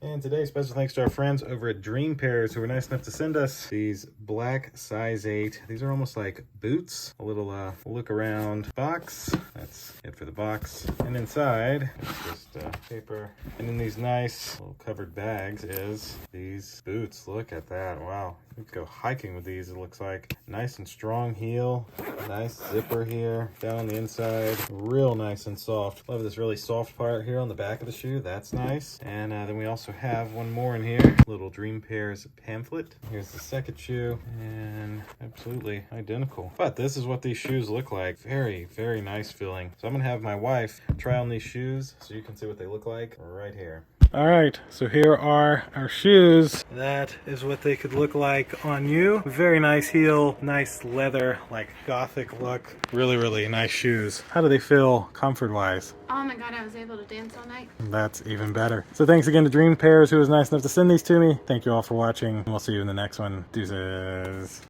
And today, special thanks to our friends over at Dream Pairs who were nice enough to send us these black size 8. These are almost like boots. A little look around box. That's it for the box. And inside, it's just paper. And in these nice little covered bags is these boots. Look at that. Wow. You could go hiking with these, it looks like. Nice and strong heel. Nice zipper here. Down on the inside. Real nice and soft. Love this really soft part here on the back of the shoe. That's nice. And then we also have one more in here. Little Dream Pairs pamphlet. Here's the second shoe. And absolutely identical. But this is what these shoes look like. Very, very nice feeling. So I'm going to have my wife try on these shoes so you can see what they look like right here. All right, so here are our shoes. That is what they could look like on you. Very nice heel, nice leather, like gothic look. Really, really nice shoes. How do they feel comfort-wise? Oh my god, I was able to dance all night. That's even better. So thanks again to Dream Pairs who was nice enough to send these to me. Thank you all for watching. We'll see you in the next one. Deuces.